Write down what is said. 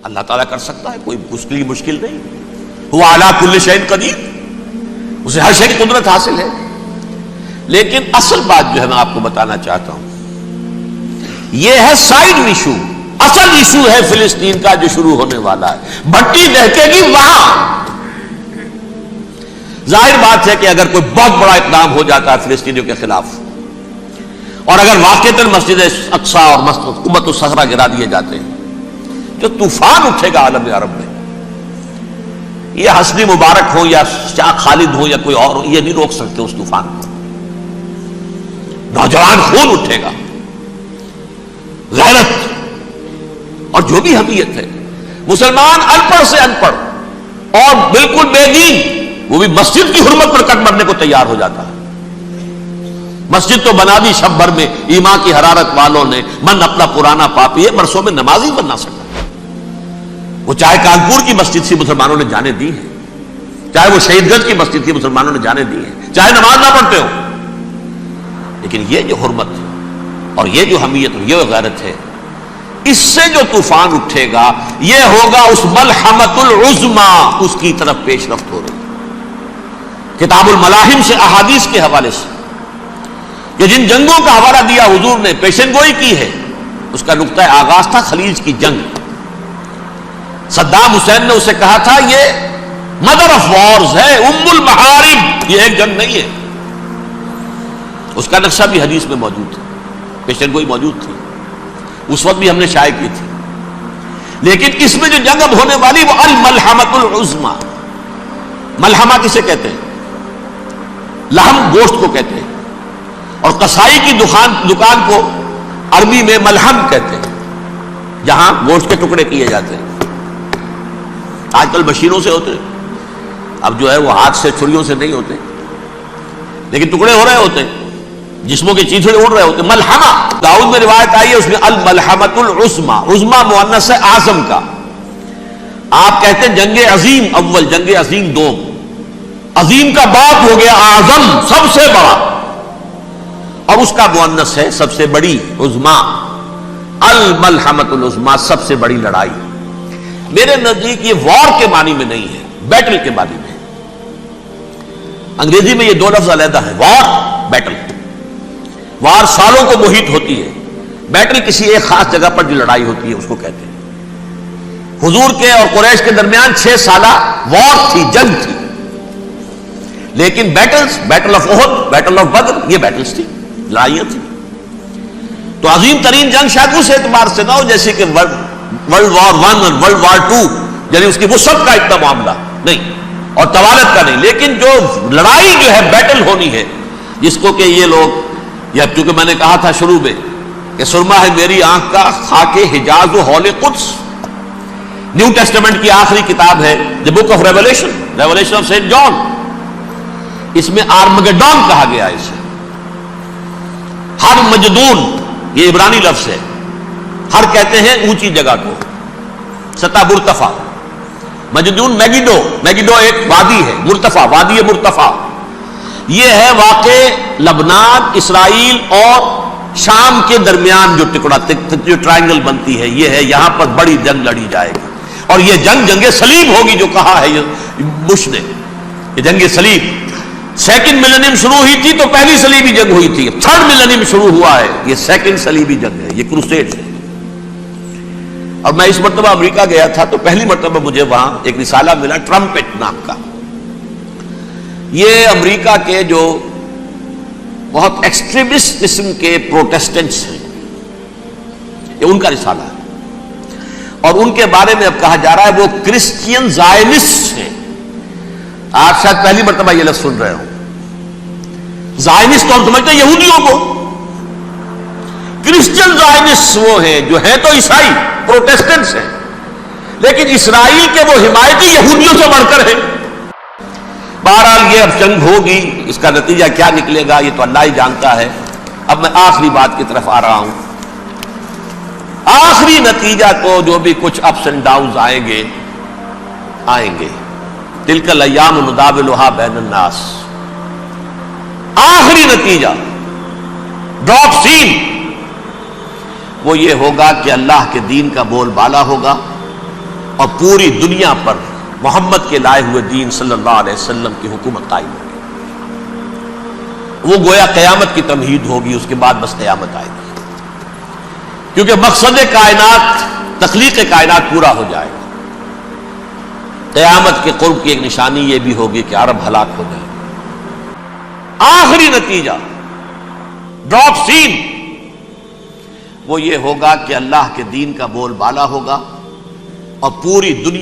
اللہ تعالیٰ کر سکتا ہے، کوئی اس کے لیے مشکل نہیں. وہ علی کل شیء قدیر، اسے ہر شے کی قدرت حاصل ہے. لیکن اصل بات جو ہے میں آپ کو بتانا چاہتا ہوں، یہ ہے سائیڈ ایشو. اصل ایشو ہے فلسطین کا جو شروع ہونے والا ہے. بھٹی دہکے گی وہاں. ظاہر بات ہے کہ اگر کوئی بہت بڑا اقدام ہو جاتا ہے فلسطینیوں کے خلاف، اور اگر واقعتاً مسجد اقصیٰ اور قبۃ الصخرہ گرا دیے جاتے ہیں، جو طوفان اٹھے گا عالم عرب میں، یہ حسنی مبارک ہو یا شاہ خالد ہو یا کوئی اور ہو، یہ نہیں روک سکتے اس طوفان کو. نوجوان خون اٹھے گا، غیرت اور جو بھی حمیت ہے. مسلمان ان پڑھ سے ان پڑھ اور بالکل بے دین، وہ بھی مسجد کی حرمت پر کٹ مرنے کو تیار ہو جاتا ہے. مسجد تو بنا دی شب بھر میں ایمان کی حرارت والوں نے، من اپنا پرانا پاپی ہے، برسوں میں نماز ہی بنا سکتا. وہ چاہے کانپور کی مسجد سے مسلمانوں نے جانے دی ہے، چاہے وہ شہید گنج کی مسجد تھی مسلمانوں نے جانے دی ہے، چاہے نماز نہ پڑھتے ہو. لیکن یہ جو حرمت اور یہ جو حمیت اور یہ غیرت ہے، اس سے جو طوفان اٹھے گا یہ ہوگا اس ملحمۃ العظما، اس کی طرف پیش رفت ہو رہی. کتاب الملاحم سے احادیث کے حوالے سے کہ جن جنگوں کا حوالہ دیا حضور نے، پیشن گوئی کی ہے، اس کا نقطہ آغاز تھا خلیج کی جنگ. صدام حسین نے اسے کہا تھا یہ مدر آف وارز ہے، ام المحارب، یہ ایک جنگ نہیں ہے. اس کا نقشہ بھی حدیث میں موجود تھا، پیشن گوئی موجود تھی، اس وقت بھی ہم نے شائع کی تھی. لیکن اس میں جو جنگ اب ہونے والی وہ الملحمۃ العظما. ملحمہ کسے کہتے ہیں؟ لحم گوشت کو کہتے ہیں، اور قصائی کی دکان کو عربی میں ملحم کہتے ہیں، جہاں گوشت کے ٹکڑے کیے جاتے ہیں. آج کل مشینوں سے ہوتے ہیں، اب جو ہے وہ ہاتھ سے چھریوں سے نہیں ہوتے، لیکن ٹکڑے ہو رہے ہوتے ہیں، جسموں کے چیتھڑے اڑ رہے ہوتے ہیں. ملحمہ داؤد میں روایت آئی ہے، اس میں الملحمۃ العظما، عظما مؤنث ہے اعظم کا. آپ کہتے ہیں جنگ عظیم اول، جنگ عظیم دوم. عظیم کا باپ ہو گیا اعظم، سب سے بڑا، اور اس کا مؤنث ہے سب سے بڑی، عظما. الملحمۃ العظما، سب سے بڑی لڑائی. میرے نزدیک یہ وار کے معنی میں نہیں ہے، بیٹل کے معنی میں. انگریزی میں یہ دو لفظ علیحدہ ہیں، وار، بیٹل. وار سالوں کو محیط ہوتی ہے، بیٹل کسی ایک خاص جگہ پر جو لڑائی ہوتی ہے اس کو کہتے ہیں. حضور کے اور قریش کے درمیان 6 سالہ وار تھی، جنگ تھی. لیکن battles, battle of Uhud, battle of Badr, یہ بیٹلز تھی، لڑائیاں تھی. تو عظیم ترین جنگ شاید اس اعتبار سے نہ ہو جیسے کہ ورلڈ وار 1 اور ورلڈ وار 2، یعنی اس کی وسعت کا اتنا معاملہ نہیں اور طوالت کا نہیں. لیکن جو لڑائی جو ہے بیٹل ہونی ہے، جس کو کہ یہ لوگ، یا چونکہ میں نے کہا تھا شروع میں کہ سرما ہے میری آنکھ کا خاک حجاز و ہول قدس. نیو ٹیسٹمنٹ کی آخری کتاب ہے the book of revelation, revelation of saint John. اس میں آرمگڈون کہا گیا ہے اسے. ہر مجدون، یہ عبرانی لفظ ہے. ہر کہتے ہیں اونچی جگہ کو، سطح مرتفع. مجدون میگیڈو، میگیڈو ایک وادی ہے، مرتفع، وادی مرتفع. یہ ہے واقع لبنان، اسرائیل اور شام کے درمیان جو ٹکڑا، جو ٹرائنگل بنتی ہے، یہ ہے. یہاں پر بڑی جنگ لڑی جائے گی، اور یہ جنگ جنگ صلیب ہوگی جو کہا ہے بش نے، یہ جنگ صلیب. سیکنڈ ملینیم شروع ہوئی تھی تو پہلی صلیبی جنگ ہوئی تھی. تھرڈ ملینیم شروع ہوا ہے، یہ سیکنڈ صلیبی جنگ ہے، یہ کروسیڈ ہے. اور میں اس مرتبہ امریکہ گیا تھا تو پہلی مرتبہ مجھے وہاں ایک رسالہ ملا ٹرمپٹ نام کا. یہ امریکہ کے جو بہت ایکسٹریمسٹ قسم کے پروٹیسٹنٹس ہیں، یہ ان کا رسالہ ہے. اور ان کے بارے میں اب کہا جا رہا ہے وہ کرسچین زائنسٹ ہیں. آپ شاید پہلی مرتبہ یہ لفظ سن رہے ہوں. زائنسٹ تو ہم سمجھتے ہیں یہودیوں کو، کرسچین زائنسٹ وہ ہیں جو ہیں تو عیسائی پروٹیسٹنٹس ہیں، لیکن اسرائیل کے وہ حمایتی یہودیوں سے بڑھ کر ہیں. بہرحال یہ اب جنگ ہوگی، اس کا نتیجہ کیا نکلے گا یہ تو اللہ ہی جانتا ہے. اب میں آخری بات کی طرف آ رہا ہوں. آخری نتیجہ تو جو بھی کچھ اپس اینڈ ڈاؤنز آئیں گے، تلک الایام نداولھا بین الناس. آخری نتیجہ ڈراپ سین وہ یہ ہوگا کہ اللہ کے دین کا بول بالا ہوگا، اور پوری دنیا پر محمد کے لائے ہوئے دین صلی اللہ علیہ وسلم کی حکومت قائم ہوگی. وہ گویا قیامت کی تمہید ہوگی، اس کے بعد بس قیامت آئے گی، کیونکہ مقصد کائنات، تخلیق کائنات پورا ہو جائے گا. قیامت کے قرب کی ایک نشانی یہ بھی ہوگی کہ عرب ہلاک ہو جائے. آخری نتیجہ، ڈراپ سین، وہ یہ ہوگا کہ اللہ کے دین کا بول بالا ہوگا اور پوری دنیا